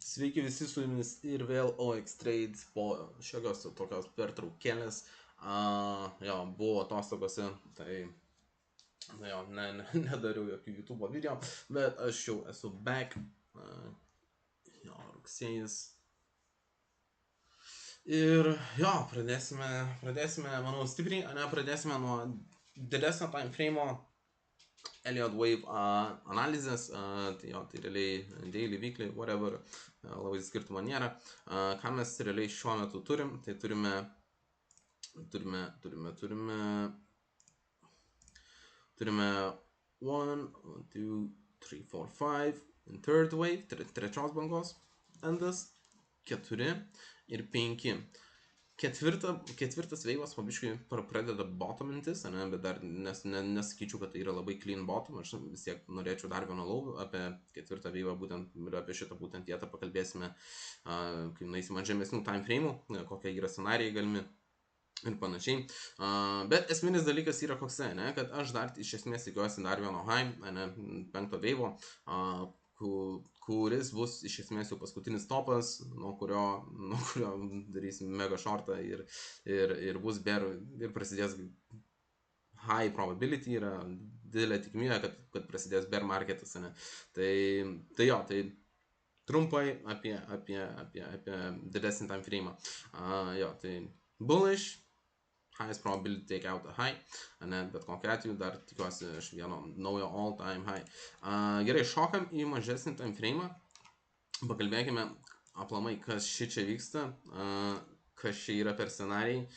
Sveiki visi su jumis ir vėl OX Trades po šiokios tokios pertraukėlės. Buvo atostogose, tai nedariau jokių YouTube video, bet aš jau esu back. Rugsėjis. Ir pradėsime, manau, stipriai, pradėsime nuo didesnio time frame'o. Elliott Wave analizės, tai realiai daily, weekly, whatever, labai skirtumo nėra. Ką mes realiai šiuo metu turim, tai turime 1, 2, 3, 4, 5 in third wave, trečios bangos endas, 4 ir 5. Ketvirtas veivas pabiškai pradeda bottomintis, bet dar nesakyčiau, kad tai yra labai clean bottom. Aš vis tiek norėčiau dar vieno low apie ketvirtą veivą, būtent ir apie šitą būtent vietą pakalbėsime, kai nueisim ant žemesnių time frame'ų, kokie yra scenarijai galimi ir panašiai. Bet esminis dalykas yra koksai, kad aš dar iš esmės tikiuosi dar vieno high, penkto veivo, kuris bus iš esmės jau paskutinis topas, nuo kurio darysim mega shortą ir bus bear ir prasidės high probability, yra didelė tikimybė, kad prasidės bear marketas. Tai trumpai apie didesnį time frame'ą. Tai bullish, highest probability take out a high, bet kokiu atveju dar tikiuosi iš vieno naujo all time high. Gerai, šokam į mažesnį time frame'ą, pakalbėkime aplamai, kas čia vyksta, kas čia yra per scenarijai.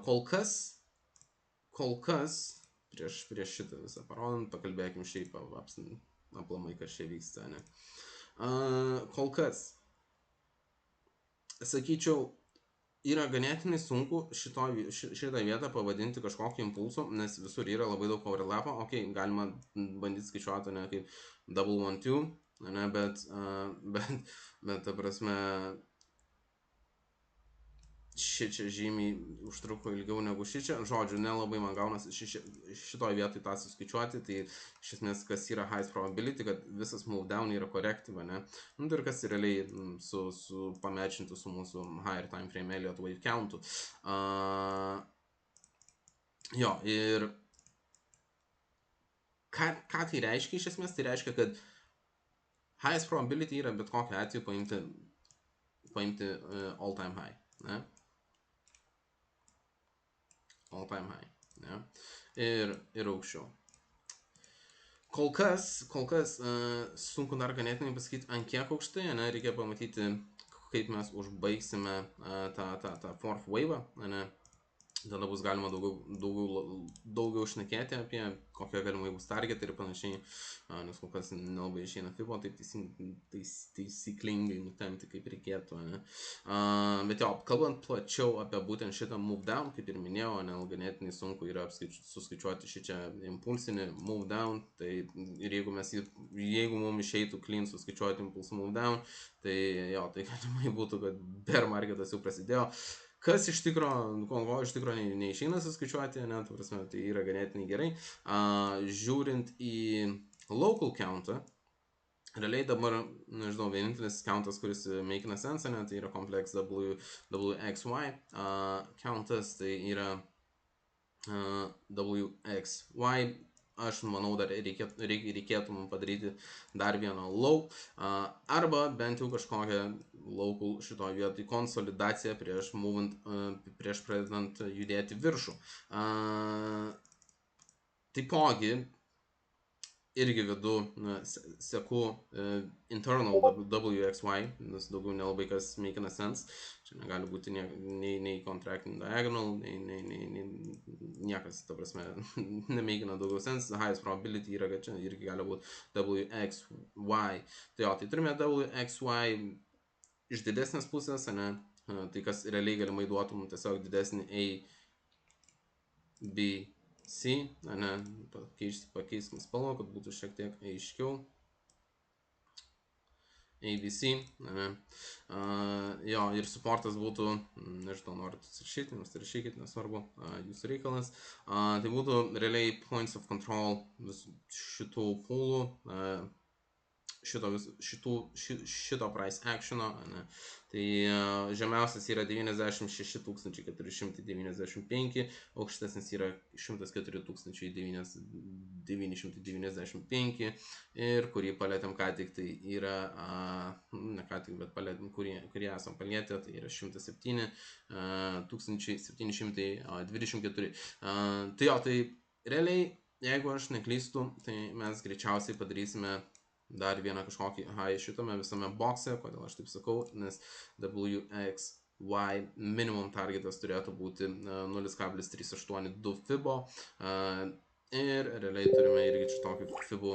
Kol kas, prieš šitą visą parodant, pakalbėkime šiaip aplamai, kas čia vyksta. Kol kas, sakyčiau, yra ganėtinai sunku šitą vietą pavadinti kažkokiu impulsu, nes visur yra labai daug overlapo. Galima bandyti skaičiuoti kaip double 1-2, bet ta prasme šičia žymiai užtruko ilgiau negu šičia. Žodžiu, nelabai man gaunasi šitoj vietoj tą suskaičiuoti. Tai iš esmės, kas yra highest probability, kad visas move down yra corrective, ir kas realiai pamečinti su mūsų higher time frame Elliott Wave countu. Ir ką tai reiškia iš esmės? Tai reiškia, kad highest probability yra bet kokiu atveju paimti all time high. All time high. Ir aukščiau. Kol kas sunku dar ganėtinai pasakyti, ant kiek aukštai, reikia pamatyti, kaip mes užbaigsime tą fourth wave, tada bus galima daugiau šnekėti apie kokie galimai bus targetai ir panašiai, nes kol kas nelabai išeina FIBO taip taisyklingai nutemti, kaip reikėtų. Bet kalbant plačiau apie būtent šitą move down, kaip ir minėjau, ganėtinai sunku yra suskaičiuoti šičia impulsinį move down, tai ir jeigu mums išeitų clean suskaičiuoti impulsų move down, tai galimai būtų, kad bear marketas jau prasidėjo. Kas iš tikro neišeina suskaičiuoti, tai yra ganėtinai gerai. Žiūrint į local countą, realiai dabar, nežinau, vienintelis countas, kuris makeina sense, tai yra complex WXY countas, tai yra WXY. Aš manau, dar reikėtų mums padaryti dar vieną low, arba bent jau kažkokią local šitoje vietoje konsolidaciją prieš pradedant judėti viršų. Taipogi, irgi vedu, seku internal WXY, nes daugiau nelabai kas makeina sense. Čia negali būti nei contracting diagonal, nei niekas, ta prasme, nemakeina daugiau sense. Highest probability yra, kad čia irgi gali būti WXY. Tai turime WXY iš didesnės pusės, tai kas realiai galimai duotum tiesiog didesnį ABC, pakeiskime spalvą, kad būtų šiek tiek aiškiau. ABC, ir supportas būtų, nežinau, norit atsirašyti, rašykit, nesvarbu, jūsų reikalas. Tai būtų realiai points of control šitų poolų, šito price actiono, ne? Tai žemiausias yra 96 495, aukštesnis yra 104 995 ir kurį palėtėm ką tik, tai yra, ne ką tik, bet palėtėm, kurį esam palėtę, tai yra 107 724. Tai jo, tai realiai, jeigu aš neklystu, tai mes greičiausiai padarysime dar vieną kažkokį high šitame visame boxe. Kodėl aš taip sakau? Nes WXY minimum targetas turėtų būti 0,382 FIBO. Ir realiai turime irgi čia tokį FIBO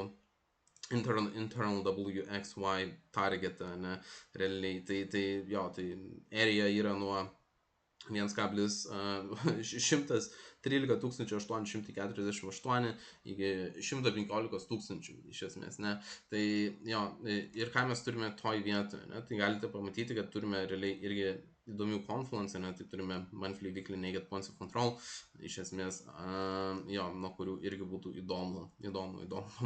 internal WXY targetą, ne? Realiai, tai jo, tai area yra nuo 1,113 848 iki 115 tūkstančių iš esmės, ne? Tai jo, ir ką mes turime toj vietoje, ne? Tai galite pamatyti, kad turime realiai irgi įdomių confluence, ne? Tai turime monthly, weekly, naked points of control, iš esmės, jo, nuo kurių irgi būtų įdomu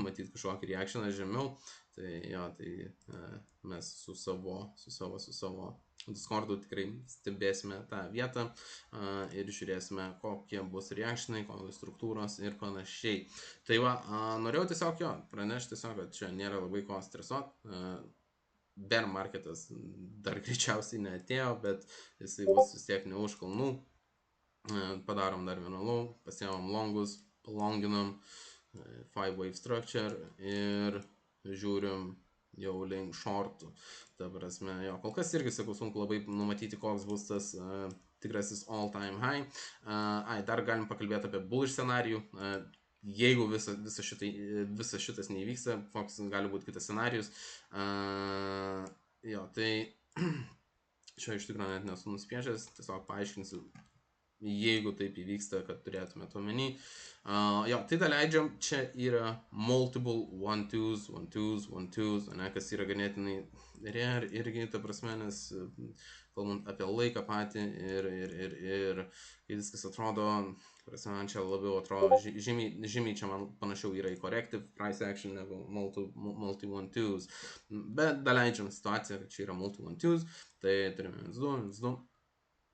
matyti kažkokį reactioną žemiau. Tai jo, tai mes su savo Discord'u tikrai stebėsime tą vietą ir žiūrėsime, kokie bus reactionai, kokios struktūros ir panašiai. Tai va, norėjau tiesiog pranešti tiesiog, kad čia nėra labai ko stresuot. Bear marketas dar greičiausiai neatėjo, bet jisai bus vis tiek ne už kalnų. Padarom dar vieną low, pasiemam longus, palonginam 5-wave structure ir žiūrim jau link shortų. Ta prasme, jo, kol kas irgi, sakau, sunku labai numatyti, koks bus tas tikrasis all time high. Dar galim pakalbėti apie bullish scenarijų. Jeigu visas šitas neįvyksta, koks gali būti kitas scenarijus. Jo, tai čia iš tikrųjų net nesu nuspiešęs, tiesiog paaiškinsiu, jeigu taip įvyksta, kad turėtumėte omeny. Jo, tai da leidžiam, čia yra multiple 1-2s, ne, kas yra ganėtinai rare irgi, ta prasme, nes kalbant apie laiką patį ir kai viskas atrodo, prasme, man čia labiau atrodo, žymiai čia man panašiau yra į corrective price action negu multi 1-2s, bet da leidžiam situaciją, kad čia yra multi 1-2s, tai turime 1-2,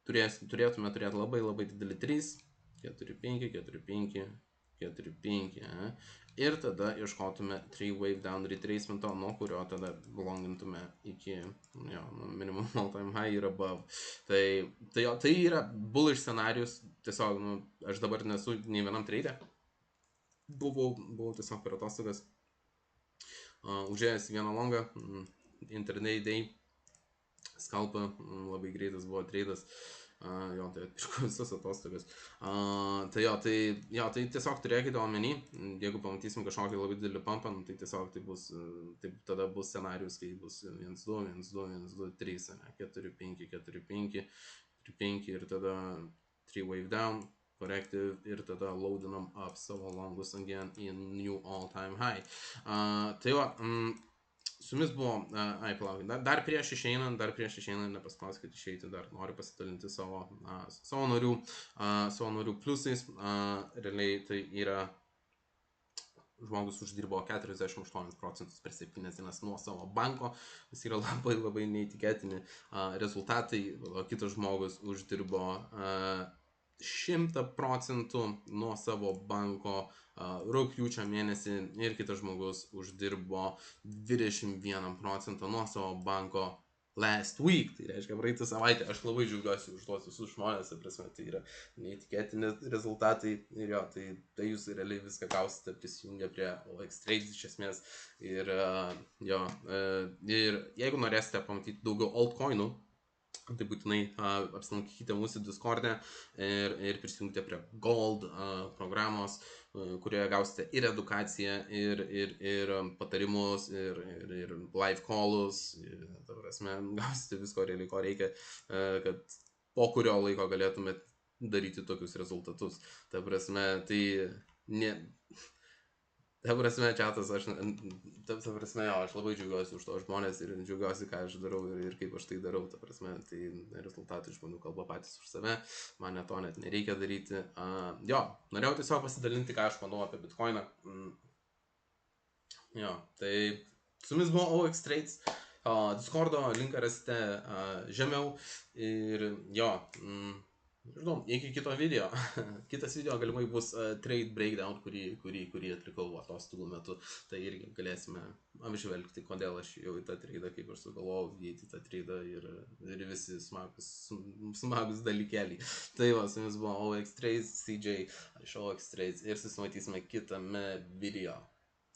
turėtume turėti labai didelį 3, 4-5, 4-5, 4-5, ir tada ieškotume 3-wave down retracemento, nuo kurio tada longintume iki minimum all time high ir above. Tai yra bullish scenarius, tiesiog, aš dabar nesu nei vienam trade, buvau tiesiog per atostogas, užėjęs vieną longą, intraday skalpą, labai greitas buvo tradas, jo, tai atpirko visas atostogas. Tai tiesiog turėkite omeny, jeigu pamatysim kažkokį labai didelį pumpą, tai tiesiog tai bus, tada bus scenarius, kai bus 1-2, 1-2, 1-2, 3, 4-5, 4-5, 4-5 ir tada 3-wave down, corrective ir tada loadinam up savo longus again in new all time high. Tai jo, su jumis buvo, palaukit, dar prieš išeinant, nepasklauskit išeiti, dar noriu pasidalinti savo narių pliusais. Realiai tai yra, žmogus uždirbo 48% per 7 dienas nuo savo banko, jis yra labai neįtikėtini rezultatai, o kitas žmogus uždirbo 100% nuo savo banko rugpjūčio mėnesį ir kitas žmogus uždirbo 21% nuo savo banko last week, tai reiškia praeitą savaitę. Aš labai džiaugiuosi už tuos visus žmonės, prasme, tai yra neįtikėtini rezultatai ir jo, tai jūs realiai viską gausite prisijungę prie OLX Trades iš esmės ir jeigu norėsite pamatyti daugiau altcoinų, tai būtinai apsilankykite mūsų Discord'e ir prisijungite prie Gold programos, kurioje gausite ir edukaciją, ir patarimus, ir live callus, ta prasme, gausite visko realiai, ko reikia, kad po kurio laiko galėtumėte daryti tokius rezultatus. Ta prasme, čiatas, aš labai džiaugiuosi už to žmonės ir džiaugiuosi, ką aš darau ir kaip aš tai darau, ta prasme, tai rezultatai žmonių kalba patys už save, man to net nereikia daryti. Norėjau tiesiog pasidalinti, ką aš manau apie Bitcoiną. Tai Su jumis buvo OX Trades. Discordo linką rasite žemiau. Ir jo, žinau, iki kito video. Kitas video galimai bus trade breakdown, kurį atlikau atostogų metu. Tai irgi galėsime apžvelgti, kodėl aš jau į tą tradą, kaip ir sugalvojau, įeiti į tą tradą ir visi smagus dalykeliai. Tai va, su jumis buvo OX Trades, CJ iš OX Trades ir susimatysime kitame video.